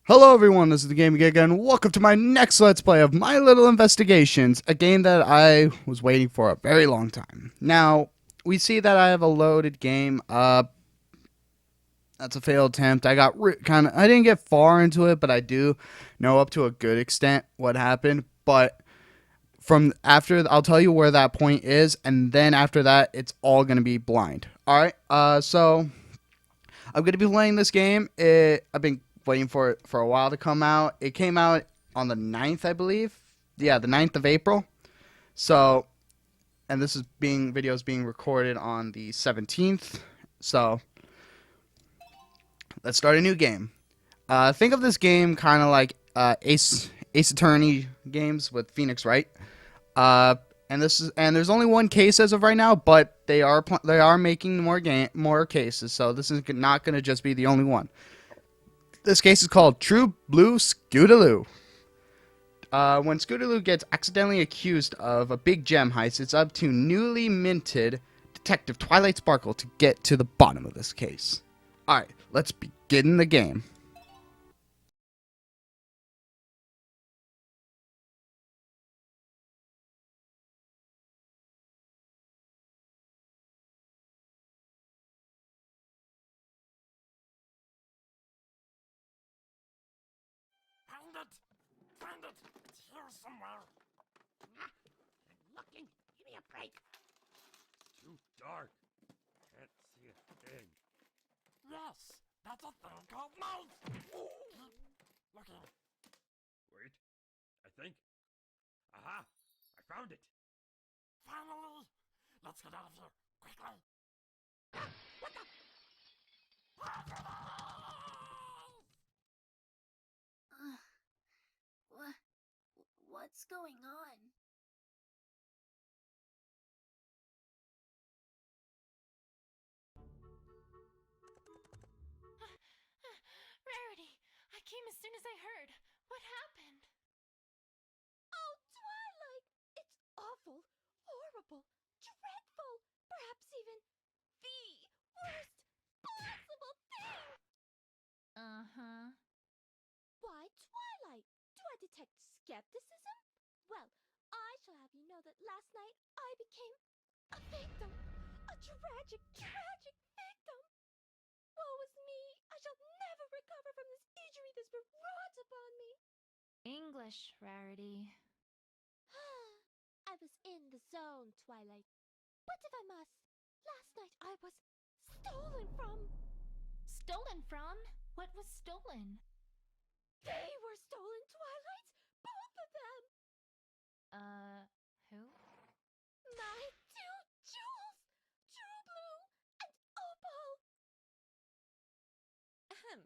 Hello everyone, this is the GamingGiga and welcome to my next Let's Play of My Little Investigations, a game that I was waiting for a very long time. Now, we see that I have a loaded game. That's a failed attempt. I didn't get far into it, but I do know up to a good extent what happened. But from after, I'll tell you where that point is, and then after that, it's all going to be blind. Alright, so I'm going to be playing this game. I've been waiting for it for a while to come out. It came out on the 9th, I believe. Yeah, the 9th of April. So, and this is being videos being recorded on the 17th. So, let's start a new game. Think of this game kind of like Ace Attorney games with Phoenix Wright. Uh, and there's only one case as of right now, but they are making more cases. So this is not going to just be the only one. This case is called True Blue Scootaloo. When Scootaloo gets accidentally accused of a big gem heist, it's up to newly minted Detective Twilight Sparkle to get to the bottom of this case. Alright, let's begin the game. Find it! Find it! It's here somewhere! I'm looking. Give me a break. It's too dark. Can't see a thing. Yes! That's a thing called mouse! Keep looking. Wait. I think. Aha! I found it! Finally! Let's get out of here! Quickly! What the? What? What's going on? Rarity! I came as soon as I heard. What happened? Oh, Twilight! It's awful, horrible, dreadful, perhaps even the worst possible thing! Uh-huh. Why, Twilight? Do I detect skepticism? Well, I shall have you know that last night I became a victim! A tragic, tragic victim! Woe is me! I shall never recover from this injury that's been wrought upon me! English, Rarity. I was in the zone, Twilight. But if I must, last night I was stolen from. Stolen from? What was stolen? They were stolen, Twilight! Both of them! Who? My two jewels! True Blue and Opal! Ahem.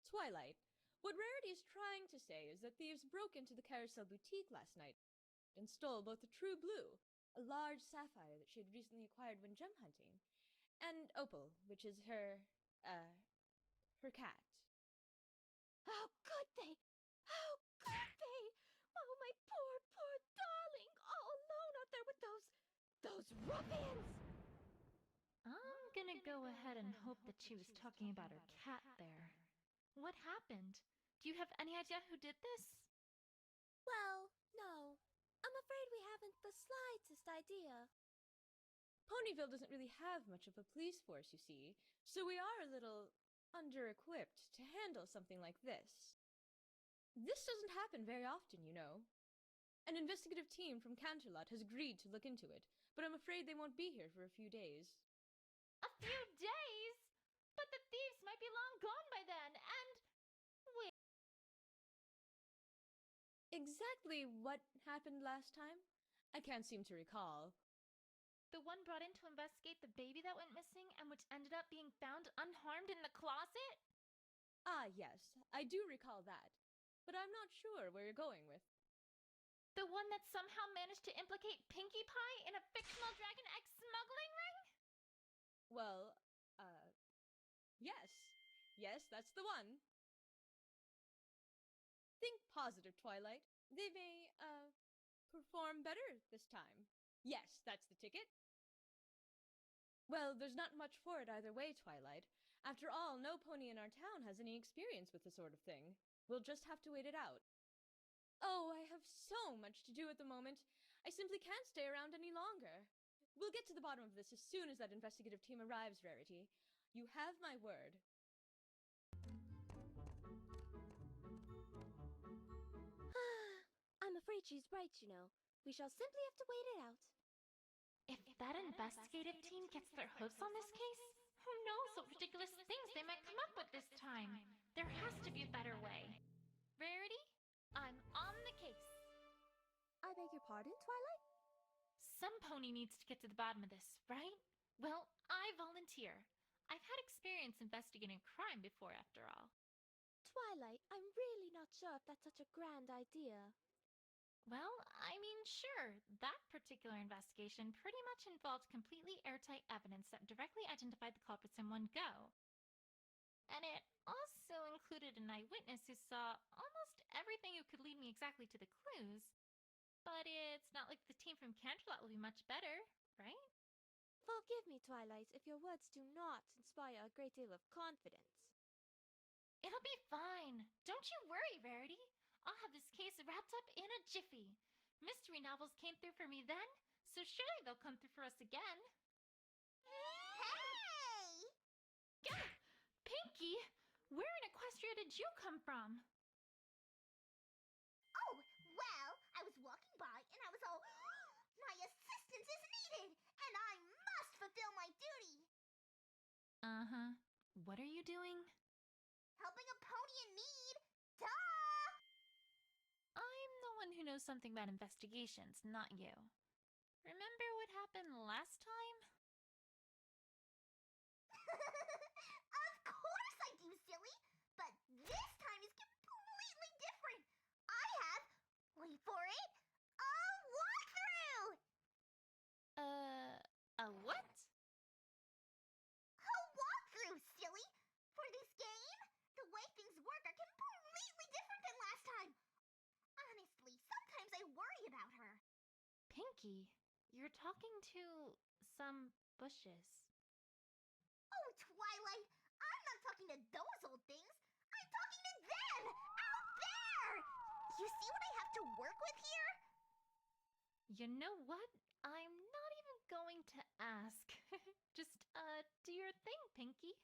Twilight, what Rarity is trying to say is that thieves broke into the Carousel Boutique last night and stole both the True Blue, a large sapphire that she had recently acquired when gem hunting, and Opal, which is her cat. How could they? How could they? Oh, my poor, poor darling, all alone out there with those ruffians! I'm gonna go ahead and hope that she was talking about her cat there. What happened? Do you have any idea who did this? Well, no. I'm afraid we haven't the slightest idea. Ponyville doesn't really have much of a police force, you see, so we are a little under-equipped to handle something like this. This doesn't happen very often, you know. An investigative team from Canterlot has agreed to look into it, but I'm afraid they won't be here for a few days. A few days? But the thieves might be long gone by then, and... Wait. Exactly what happened last time? I can't seem to recall. The one brought in to investigate the baby that went missing and which ended up being found unharmed in the closet? Ah, yes, I do recall that, but I'm not sure where you're going with. The one that somehow managed to implicate Pinkie Pie in a fictional Dragon Egg smuggling ring? Well, yes. Yes, that's the one. Think positive, Twilight. They may, perform better this time. Yes, that's the ticket. Well, there's not much for it either way, Twilight. After all, no pony in our town has any experience with the sort of thing. We'll just have to wait it out. Oh, I have so much to do at the moment. I simply can't stay around any longer. We'll get to the bottom of this as soon as that investigative team arrives, Rarity. You have my word. I'm afraid she's right, you know. We shall simply have to wait it out. If that investigative team gets their hooves on this case, who knows what ridiculous things they might come up with this time. There has to be a better way. Rarity, I'm on the case. I beg your pardon, Twilight? Some pony needs to get to the bottom of this, right? Well, I volunteer. I've had experience investigating crime before, after all. Twilight, I'm really not sure if that's such a grand idea. Well, I mean, sure, that particular investigation pretty much involved completely airtight evidence that directly identified the culprits in one go. And it also included an eyewitness who saw almost everything who could lead me exactly to the clues. But it's not like the team from Canterlot will be much better, right? Forgive me, Twilight, if your words do not inspire a great deal of confidence. It'll be fine. Don't you worry, Rarity. I'll have this case wrapped up in a jiffy. Mystery novels came through for me then, so surely they'll come through for us again. Hey! Gah! Pinky, where in Equestria did you come from? Oh, well, I was walking by and I was all, my assistance is needed, and I must fulfill my duty. Uh-huh. What are you doing? Helping a pony in need. Duh! I'm the one who knows something about investigations, not you. Remember what happened last time? Of course I do, silly. But this time is completely different. I have, wait for it, a walkthrough! A what? A walkthrough, silly! For this game, the way things work are completely different than last time. Honestly, sometimes I worry about her. Pinky, you're talking to some bushes. Oh, Twilight, I'm not talking to those old things. I'm talking to them! Out there! You see what I have to work with here? You know what? I'm not even going to ask. Just, do your thing, Pinky.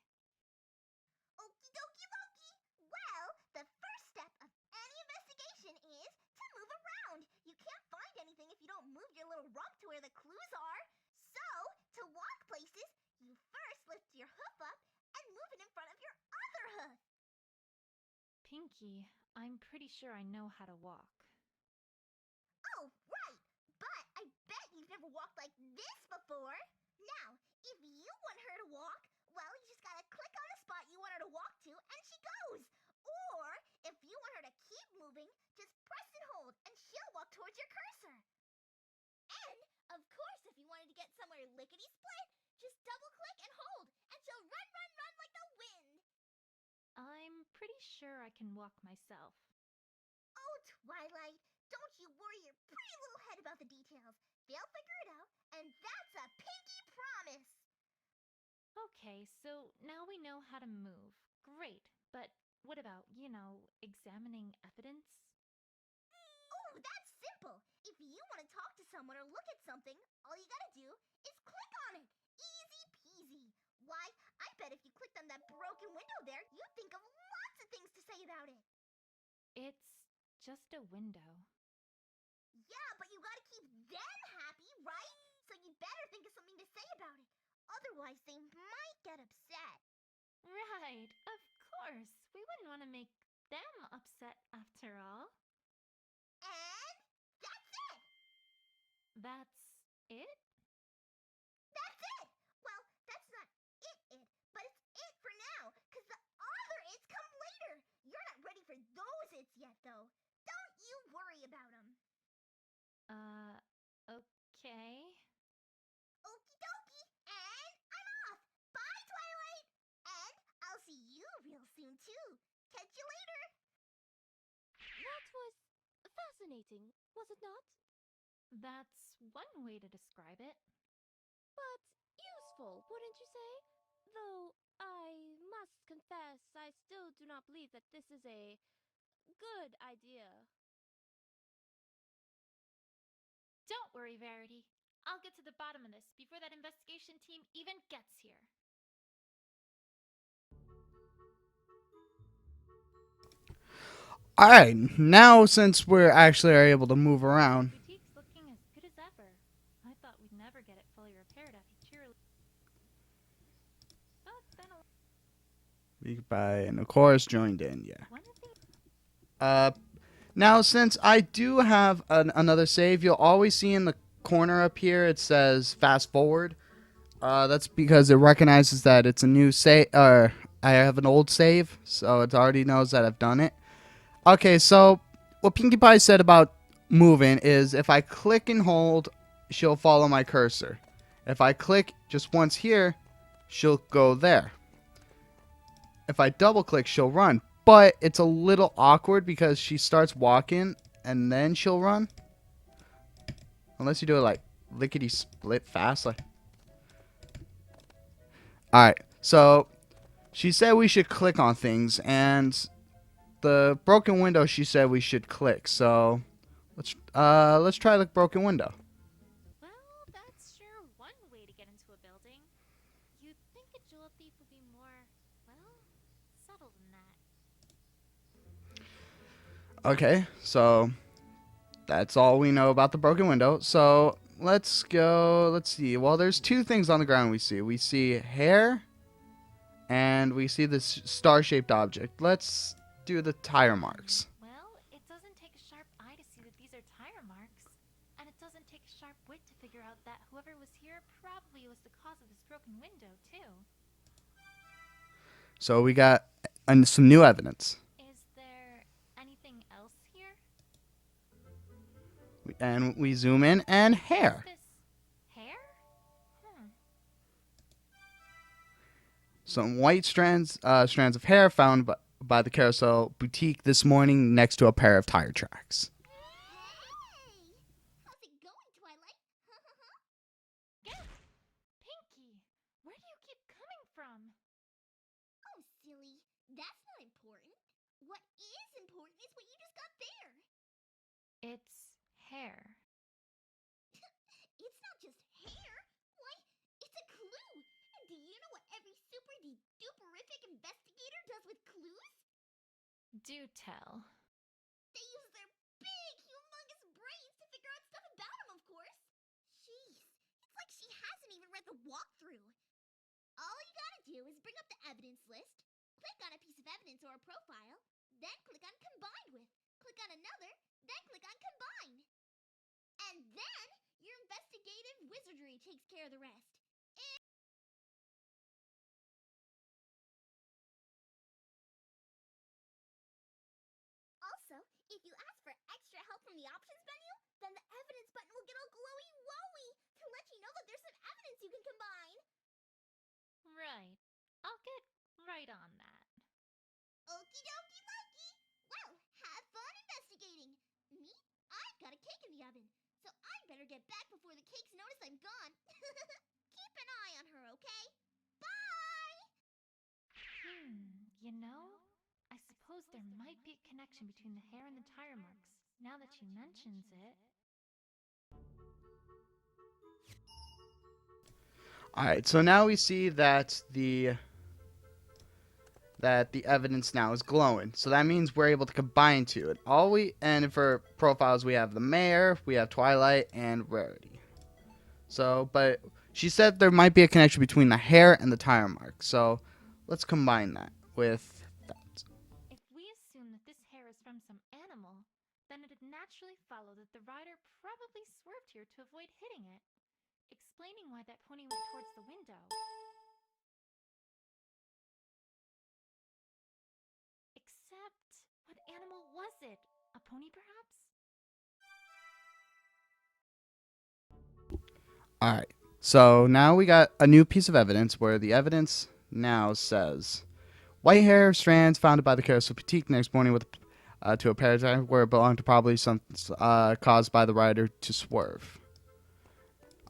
Okie dokie Loki. Well, the first step of any investigation is to move around. You can't find anything if you don't move your little rump to where the clues are. So, to walk places, you first lift your hoof up and move it in front of your other hoof. Pinky, I'm pretty sure I know how to walk. Oh, right. But I bet you've never walked like this before. Now, if you want her to walk, well, you just gotta click on the spot you want her to walk to, and she goes. Or, if you want her to keep moving, just press and hold, and she'll walk towards your cursor. And, of course, if you wanted to get somewhere lickety-split, just double-click and hold, and she'll run, run, run like the wind. I'm pretty sure I can walk myself. Oh, Twilight, don't you worry your pretty little head about the details. They'll figure it out, and that's a pinky promise. Okay, so now we know how to move. Great, but what about, examining evidence? Oh, that's simple. If you want to talk to someone or look at something, all you gotta do is click on it. Easy peasy. Why, I bet if you clicked on that broken window there, you'd think of lots of things to say about it. It's just a window. Yeah, but you gotta keep them happy, right? So you better think of something to say about it. Otherwise, they might get upset. Right, of course. We wouldn't want to make them upset after all. And that's it. That's it? That's it. Well, that's not it, but it's it for now, because the other it's come later. You're not ready for those it's yet, though. Don't you worry about them. Okay. Okie dokie, and I'm off. Bye, Twilight. And I'll see you real soon, too. Catch you later. That was fascinating, was it not? That's one way to describe it. But useful, wouldn't you say? Though I not believe that this is a good idea. Don't worry, Verity. I'll get to the bottom of this before that investigation team even gets here. All right, now since we're actually are able to move around, Boutique's looking as good as ever. I thought we'd never get it fully repaired after cheerily. But then and of course joined in. Yeah. one of the Now since I do have another save, you'll always see in the corner up here it says fast forward. That's because it recognizes that it's a new save. I have an old save, so it already knows that I've done it. Okay, so what Pinkie Pie said about moving is if I click and hold, she'll follow my cursor. If I click just once here, she'll go there. If I double click, she'll run. But it's a little awkward because she starts walking and then she'll run. Unless you do it like lickety split fast. Like. Alright, so she said we should click on things, and the broken window she said we should click. So let's try the broken window. Well, that's sure one way to get into a building. You'd think a jewel thief would be more, well, subtle than that. Okay, so that's all we know about the broken window. So let's go. Let's see. Well, there's two things on the ground we see. We see hair, and we see this star-shaped object. Let's do the tire marks. Well, it doesn't take a sharp eye to see that these are tire marks. And it doesn't take a sharp wit to figure out that whoever was here probably was the cause of this broken window, too. So we got some new evidence. Is there anything else here? And we zoom in, and hair. This hair? Some white strands of hair found by the Carousel Boutique this morning next to a pair of tire tracks. Hey! How's it going, Twilight? Yes! Pinkie! Where do you keep coming from? Oh, silly. That's not important. What is important is what you just got there. It's hair. It's not just hair. Why, it's a clue. And do you know what every super-duperific investigator does with clues? Do tell. They use their big, humongous brains to figure out stuff about him, of course. Jeez, it's like she hasn't even read the walkthrough. All you gotta do is bring up the evidence list, click on a piece of evidence or a profile, then click on Combined With, click on another, then click on Combine. And then your investigative wizardry takes care of the rest. Also, if you ask for extra help from the options menu, then the evidence button will get all glowy-wowy to let you know that there's some evidence you can combine. Right. I'll get right on that. Okie dokie likey. Well, have fun investigating. Me? I've got a cake in the oven, so I better get back before the cakes notice I'm gone. Keep an eye on her, okay? Bye! You know, I suppose there might be a connection between the hair and the tire marks, now that she mentions it. All right, so now we see that the evidence now is glowing. So that means we're able to combine two. And for profiles we have the mayor, we have Twilight, and Rarity. So, but she said there might be a connection between the hair and the tire mark. So let's combine that with that. If we assume that this hair is from some animal, then it'd naturally follow that the rider probably swerved here to avoid hitting it, explaining why that pony went towards the window. Except, what animal was it? A pony, perhaps? All right. So now we got a new piece of evidence where the evidence now says white hair strands found by the Carousel Boutique next morning with to a paradigm where it belonged to probably some caused by the rider to swerve.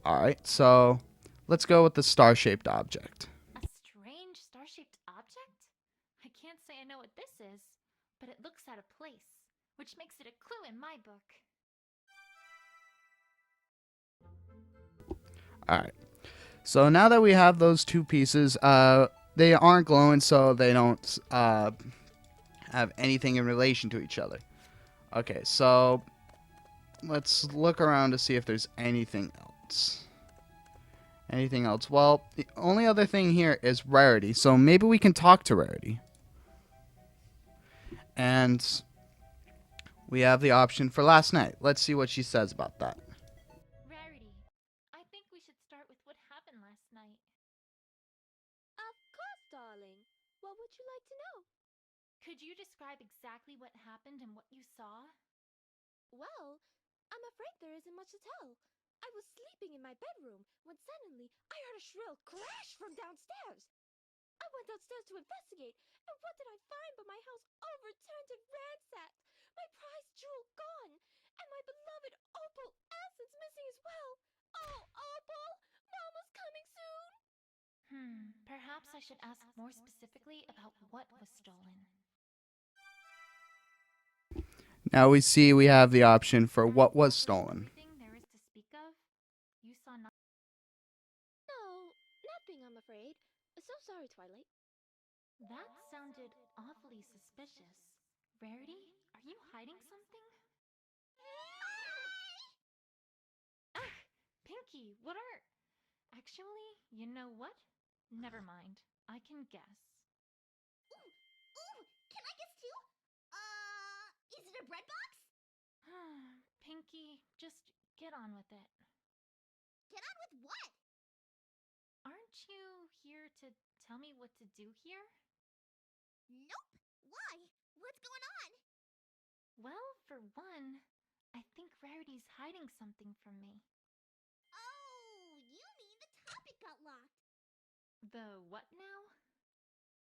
All right. So let's go with the star-shaped object. A strange star-shaped object? I can't say I know what this is, but it looks out of place, which makes it a clue in my book. All right. So now that we have those two pieces, they aren't glowing, so they don't have anything in relation to each other. Okay, so let's look around to see if there's anything else. Anything else? Well, the only other thing here is Rarity, so maybe we can talk to Rarity. And we have the option for last night. Let's see what she says about that. Rarity, I think we should start with what happened last night. Of course, darling. What would you like to know? Could you describe exactly what happened and what you saw? Well, I'm afraid there isn't much to tell. I was sleeping in my bedroom when suddenly I heard a shrill crash from downstairs. I went downstairs to investigate, and what did I find but my house overturned and ransacked, my prized jewel gone, and my beloved opal essence missing as well. Oh, Opal! Mama's coming soon! Perhaps I should ask more specifically about what was stolen. Now we see we have the option for what was stolen. Everything there is to speak of? You saw nothing? No, nothing, I'm afraid. So sorry, Twilight. That sounded awfully suspicious. Rarity, are you hiding something? Ugh, Pinky, what are... Actually, you know what? Never mind. I can guess. Ooh, can I guess too? Is it a bread box? Pinky, just get on with it. Get on with what? Aren't you here to tell me what to do here? Nope. Why? What's going on? Well, for one, I think Rarity's hiding something from me. Oh, you mean the topic got locked. The what now?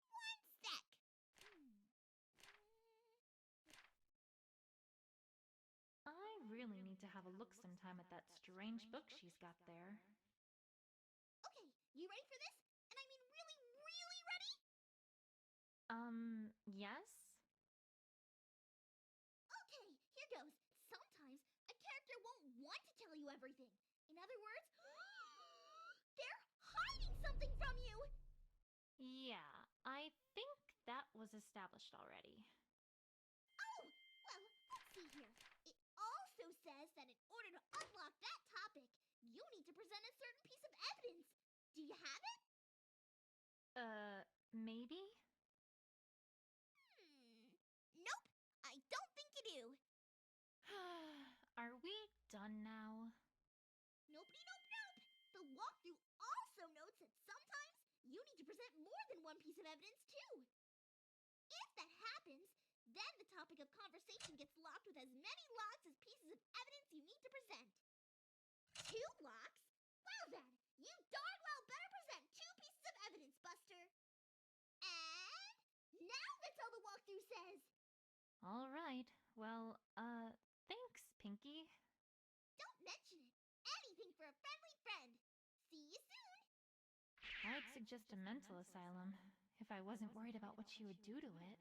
One sec. I really need to have a look sometime at that strange book she's got there. Okay, you ready for this? And I mean really, really ready? Yes? Okay, here goes. Sometimes a character won't want to tell you everything. In other words, they're hiding something from you. Yeah, I think that was established already. Oh, well, let's see here. It also says that in order to unlock that topic, you need to present a certain piece of evidence. Do you have it? Maybe? Nope, I don't think you do. Are we done now? Nopey, nope, nope. The walkthrough also notes that sometimes you need to present more than one piece of evidence, too. If that happens, then the topic of conversation gets locked with as many locks as pieces of evidence you need to present. 2 locks? Well then, you darn well better present 2 pieces of evidence, Buster. And now that's all the walkthrough says. All right. Well, thanks, Pinky. Don't mention it. Anything for a friendly friend. See you soon. I'd suggest a mental asylum if I wasn't worried about what she would do to it.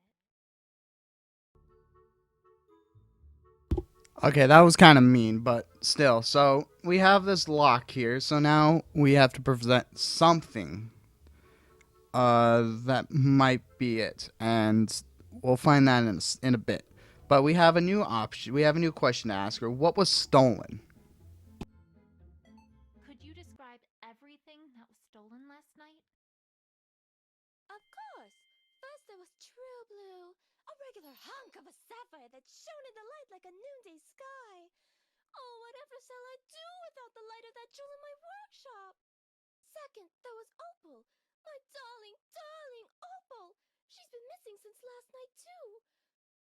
Okay, that was kind of mean, but still. So we have this lock here. So now we have to present something that might be it, and we'll find that in a bit. But we have a new option. We have a new question to ask her. What was stolen? Could you describe everything that was stolen last night? Of course. First there was True Blue, a regular hunk of a sapphire that shone in the light like a noonday sky. Oh, whatever shall I do without the light of that jewel in my workshop? Second, there was Opal, my darling, darling Opal. She's been missing since last night, too.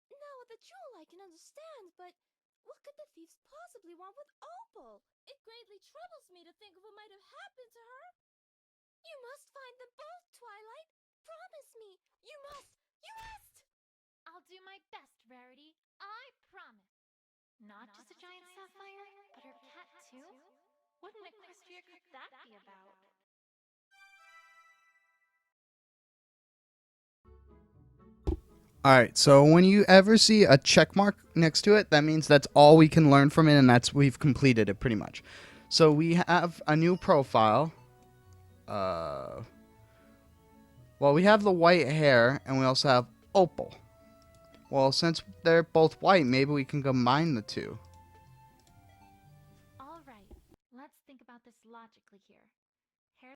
Now with the jewel I can understand, but what could the thieves possibly want with Opal? It greatly troubles me to think of what might have happened to her. You must find them both, Twilight. Promise me. You must. You must. I'll do my best, Rarity. I promise. Not just a giant sapphire, but her cat too? What an equestria could that be about? All right, so when you ever see a check mark next to it, that means that's all we can learn from it, and that's we've completed it pretty much. So we have a new profile. Well, we have the white hair, and we also have opal. Well, since they're both white, maybe we can combine the two. All right, let's think about this logically here. Hair.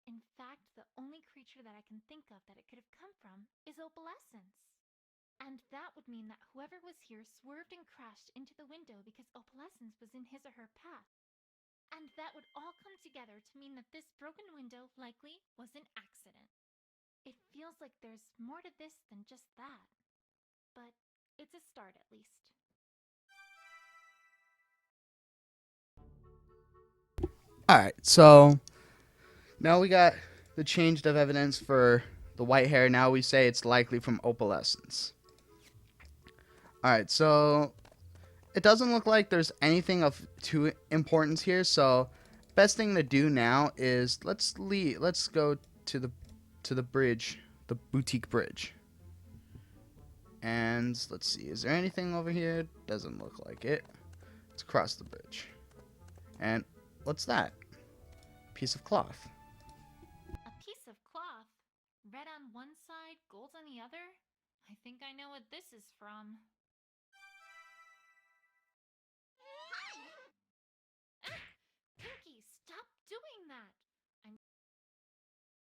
In fact, the only creature that I can think of that it could have come from is opalescence. And that would mean that whoever was here swerved and crashed into the window because opalescence was in his or her path. And that would all come together to mean that this broken window likely was an accident. It feels like there's more to this than just that. But it's a start at least. All right, so now we got the change of evidence for the white hair. Now we say it's likely from opalescence. All right, so it doesn't look like there's anything of too importance here. So best thing to do now is let's go to the bridge, the boutique bridge. And let's see, is there anything over here? Doesn't look like it. Let's cross the bridge. And what's that? Piece of cloth. A piece of cloth. Red on one side, gold on the other? I think I know what this is from. Pinky, stop doing that!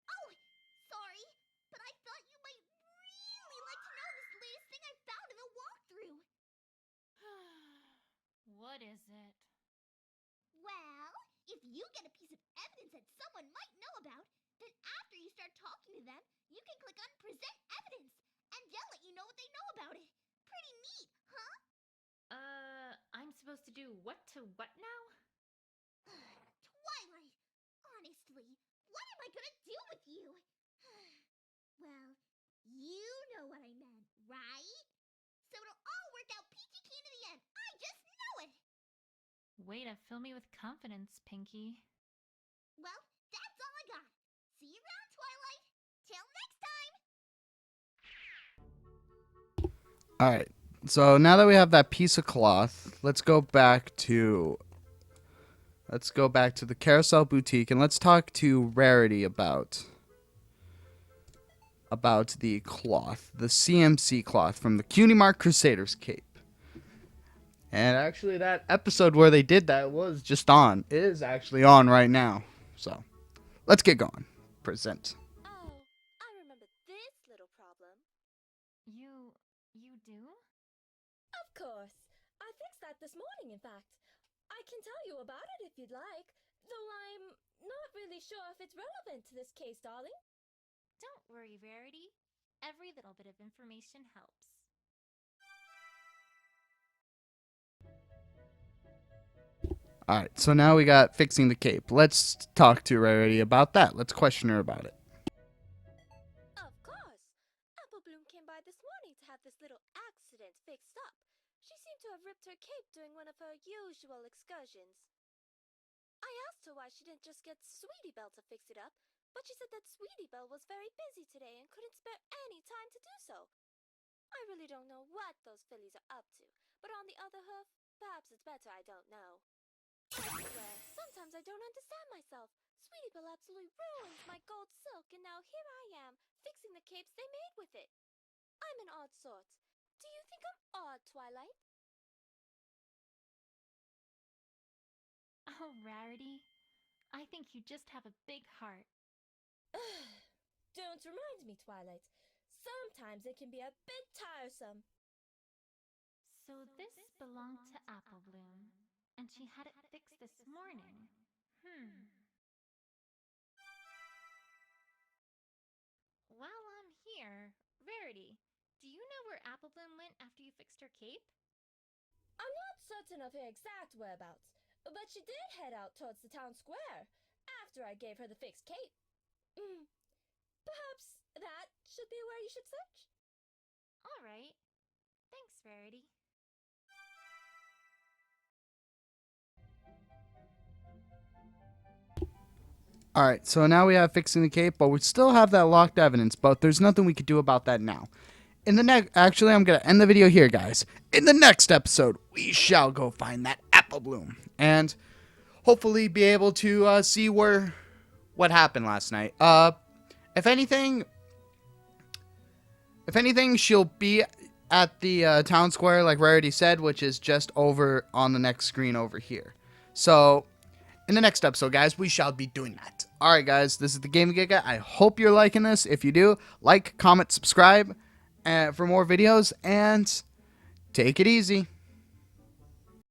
Oh, sorry, but I thought you might really like to know this latest thing I found in the walkthrough. What is it? Well, if you get a piece of evidence that someone might know about, then after you start talking to them, you can click on Present Evidence, and they'll let you know what they know about it. Pretty neat, huh? I'm supposed to do what to what now? Twilight, honestly, what am I gonna do with you? Well, you know what I meant, right? So it'll all work out peachy keen in the end. I just know it! Way to fill me with confidence, Pinky. Well, that's all I got. See you around, Twilight. Till next time! All right. So now that we have that piece of cloth, let's go back to the Carousel Boutique and let's talk to Rarity about the cloth, the CMC cloth from the Cutie Mark Crusaders cape. And actually that episode where they did that was just on. It is actually on right now. So, let's get going. Present. Oh, I remember this little problem. You do? Of course. I fixed that this morning, in fact. I can tell you about it if you'd like, though I'm not really sure if it's relevant to this case, darling. Don't worry, Rarity. Every little bit of information helps. All right. So now we got fixing the cape. Let's talk to Rarity about that. Let's question her about it. Of course. Apple Bloom came by this morning to have this little accident fixed up. She seemed to have ripped her cape during one of her usual excursions. I asked her why she didn't just get Sweetie Belle to fix it up, but she said that Sweetie Belle was very busy today and couldn't spare any time to do so. I really don't know what those fillies are up to, but on the other hoof, perhaps it's better I don't know. I swear, sometimes I don't understand myself. Sweetie Belle absolutely ruins my gold silk, and now here I am, fixing the capes they made with it. I'm an odd sort. Do you think I'm odd, Twilight? Oh, Rarity. I think you just have a big heart. Don't remind me, Twilight. Sometimes it can be a bit tiresome. So this belonged to Apple Bloom, and she had it fixed this morning. While I'm here, Rarity, do you know where Apple Bloom went after you fixed her cape? I'm not certain of her exact whereabouts, but she did head out towards the town square after I gave her the fixed cape. Perhaps that should be where you should search? All right. Thanks, Rarity. Alright, so now we have fixing the cape, but we still have that locked evidence, but there's nothing we could do about that now. In the next, actually, I'm going to end the video here, guys. In the next episode, we shall go find that apple bloom, and hopefully be able to see what happened last night. If anything, she'll be at the town square, like Rarity said, which is just over on the next screen over here. So, in the next episode, guys, we shall be doing that. Alright, guys, this is the GamingGiga. I hope you're liking this. If you do, like, comment, subscribe for more videos, and take it easy.